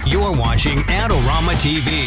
You're watching Adorama TV.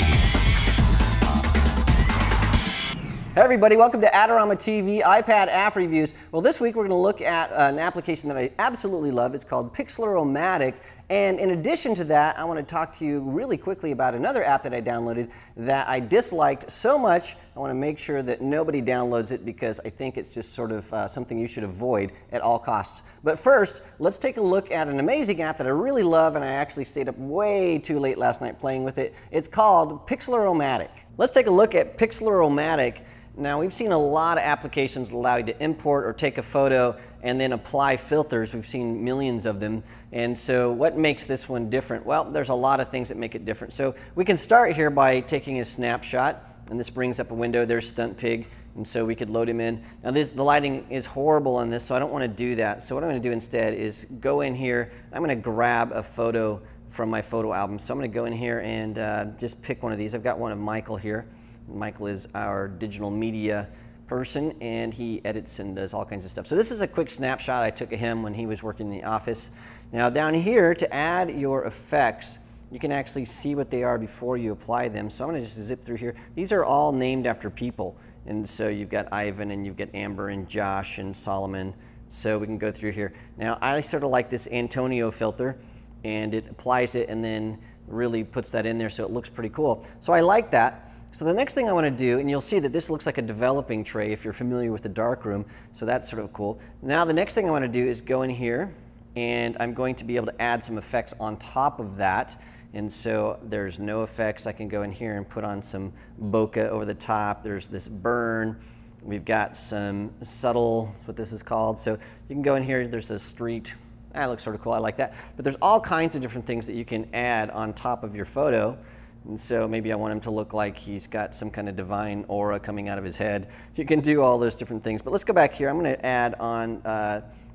Hey everybody, welcome to Adorama TV iPad app reviews. Well, this week we're going to look at an application that I absolutely love. It's called Pixlr O Matic. And in addition to that, I want to talk to you really quickly about another app that I downloaded that I disliked so much. I want to make sure that nobody downloads it because I think it's just sort of something you should avoid at all costs. But first, let's take a look at an amazing app that I really love, and I actually stayed up way too late last night playing with it. It's called Pixlr O Matic. Let's take a look at Pixlr O Matic. Now, we've seen a lot of applications that allow you to import or take a photo and then apply filters. We've seen millions of them. And so what makes this one different? Well, there's a lot of things that make it different. So we can start here by taking a snapshot, and this brings up a window. There's Stunt Pig, and so we could load him in. Now the lighting is horrible on this, so I don't want to do that. So what I'm going to do instead is go in here. I'm going to grab a photo from my photo album. So I'm going to go in here and just pick one of these. I've got one of Michael here. Michael is our digital media person, and he edits and does all kinds of stuff. So this is a quick snapshot I took of him when he was working in the office. Now down here, to add your effects, you can actually see what they are before you apply them. So I'm going to just zip through here. These are all named after people. And so you've got Ivan, and you've got Amber, and Josh, and Solomon. So we can go through here. Now I sort of like this Antonio filter, and it applies it and then really puts that in there so it looks pretty cool. So I like that. So the next thing I want to do, and you'll see that this looks like a developing tray if you're familiar with the darkroom, so that's sort of cool. Now the next thing I want to do is go in here, and I'm going to be able to add some effects on top of that. And so there's no effects. I can go in here and put on some bokeh over the top. There's this burn. We've got some subtle, what this is called. So you can go in here, there's a street. That looks sort of cool, I like that. But there's all kinds of different things that you can add on top of your photo. And so maybe I want him to look like he's got some kind of divine aura coming out of his head. You can do all those different things. But let's go back here. I'm going to add on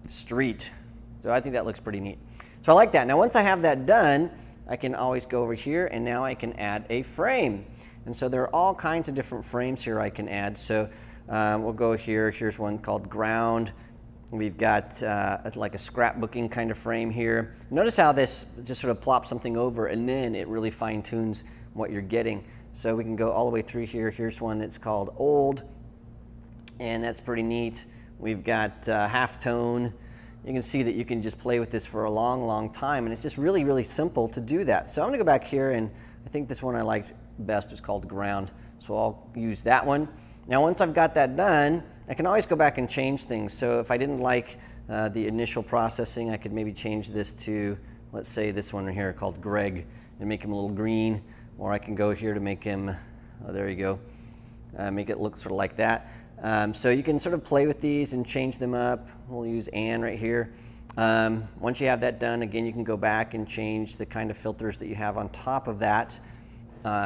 street. So I think that looks pretty neat. So I like that. Now once I have that done, I can always go over here, and now I can add a frame. And so there are all kinds of different frames here I can add. So we'll go here. Here's one called ground. We've got like a scrapbooking kind of frame here. Notice how this just sort of plops something over, and then it really fine-tunes what you're getting. So we can go all the way through here. Here's one that's called old, and that's pretty neat. We've got halftone. You can see that you can just play with this for a long, long time, and it's just really, really simple to do that. So I'm going to go back here, and I think this one I liked best was called ground. So I'll use that one. Now once I've got that done, I can always go back and change things. So if I didn't like the initial processing, I could maybe change this to, let's say this one right here called Greg, and make him a little green. Or I can go here to make him, oh, there you go, make it look sort of like that. So you can sort of play with these and change them up. We'll use Anne right here. Once you have that done, again, you can go back and change the kind of filters that you have on top of that,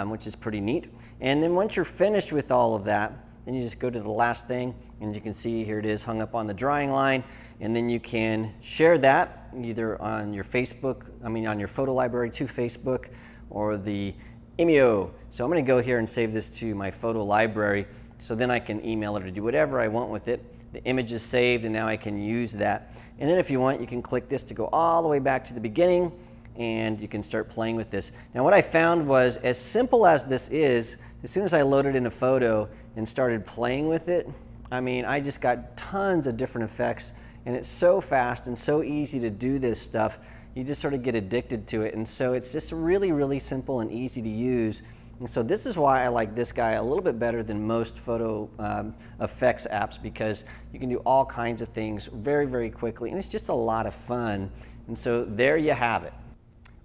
which is pretty neat. And then once you're finished with all of that, then you just go to the last thing, and you can see here it is hung up on the drawing line, and then you can share that either on your Facebook, on your photo library to Facebook, or the Imeo. So I'm going to go here and save this to my photo library, so then I can email it or do whatever I want with it. The image is saved, and now I can use that. And then if you want, you can click this to go all the way back to the beginning, and you can start playing with this. Now what I found was, as simple as this is, as soon as I loaded in a photo and started playing with it, I just got tons of different effects, and it's so fast and so easy to do this stuff. You just sort of get addicted to it, and so it's just really, really simple and easy to use. And so this is why I like this guy a little bit better than most photo effects apps, because you can do all kinds of things very, very quickly, and it's just a lot of fun. And so there you have it.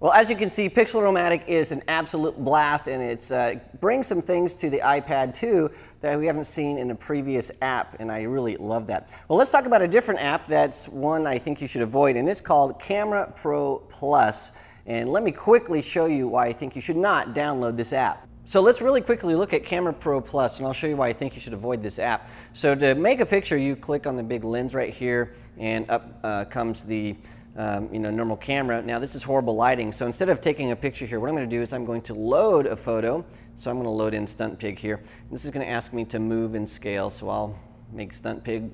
Well, as you can see, Pixlr O Matic is an absolute blast, and it's brings some things to the iPad too that we haven't seen in a previous app, and I really love that. Well, let's talk about a different app that's one I think you should avoid, and it's called Camera Pro Plus. And let me quickly show you why I think you should not download this app. So let's really quickly look at Camera Pro Plus, and I'll show you why I think you should avoid this app. So to make a picture, you click on the big lens right here, and up comes the normal camera. Now this is horrible lighting, so instead of taking a picture here, what I'm going to do is I'm going to load a photo. So I'm going to load in Stunt Pig here. This is going to ask me to move and scale, so I'll make Stunt Pig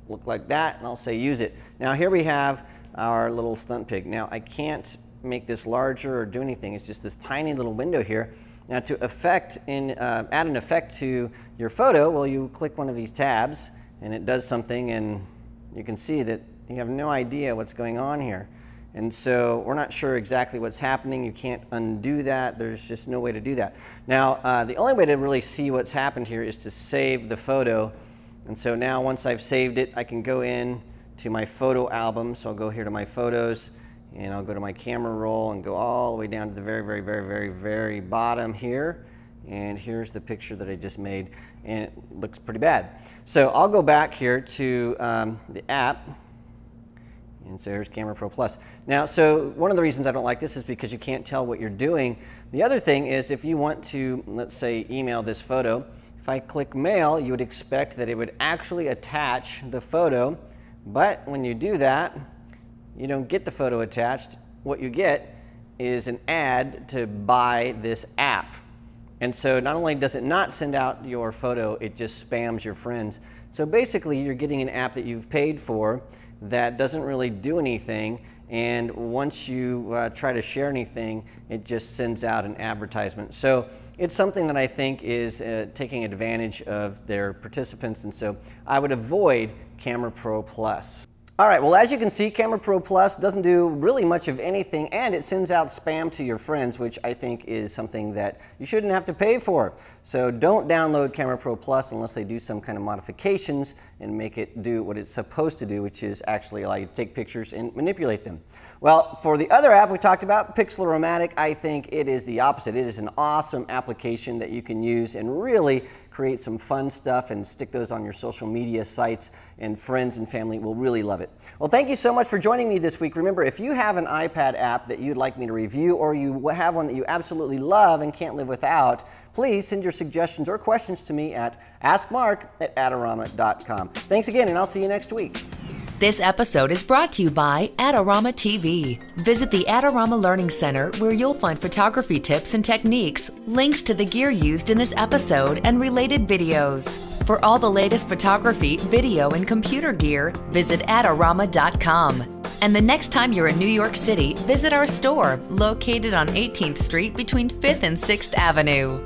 look like that, and I'll say use it. Now here we have our little Stunt Pig. Now I can't make this larger or do anything. It's just this tiny little window here. Now to add an effect to your photo, well, you click one of these tabs and it does something, and you can see that you have no idea what's going on here. And so we're not sure exactly what's happening. You can't undo that. There's just no way to do that. Now, the only way to really see what's happened here is to save the photo. And so now once I've saved it, I can go in to my photo album. So I'll go here to my photos, and I'll go to my camera roll and go all the way down to the very bottom here. And here's the picture that I just made, and it looks pretty bad. So I'll go back here to the app, and so here's Camera Pro Plus. Now, so one of the reasons I don't like this is because you can't tell what you're doing. The other thing is, if you want to, let's say, email this photo, if I click mail, you would expect that it would actually attach the photo, but when you do that, you don't get the photo attached. What you get is an ad to buy this app. And so not only does it not send out your photo, it just spams your friends. So basically you're getting an app that you've paid for that doesn't really do anything, and once you try to share anything, it just sends out an advertisement. So it's something that I think is taking advantage of their participants, and so I would avoid Camera Pro Plus. All right, well, as you can see, Camera Pro Plus doesn't do really much of anything, and it sends out spam to your friends, which I think is something that you shouldn't have to pay for. So don't download Camera Pro Plus unless they do some kind of modifications and make it do what it's supposed to do, which is actually allow you to take pictures and manipulate them. Well, for the other app we talked about, Pixlr O Matic, I think it is the opposite. It is an awesome application that you can use and really create some fun stuff and stick those on your social media sites, and friends and family will really love it. Well, thank you so much for joining me this week. Remember, if you have an iPad app that you'd like me to review, or you have one that you absolutely love and can't live without, please send your suggestions or questions to me at AskMark@Adorama.com. Thanks again, and I'll see you next week. This episode is brought to you by Adorama TV. Visit the Adorama Learning Center, where you'll find photography tips and techniques, links to the gear used in this episode, and related videos. For all the latest photography, video, and computer gear, visit Adorama.com. And the next time you're in New York City, visit our store, located on 18th Street between 5th and 6th Avenue.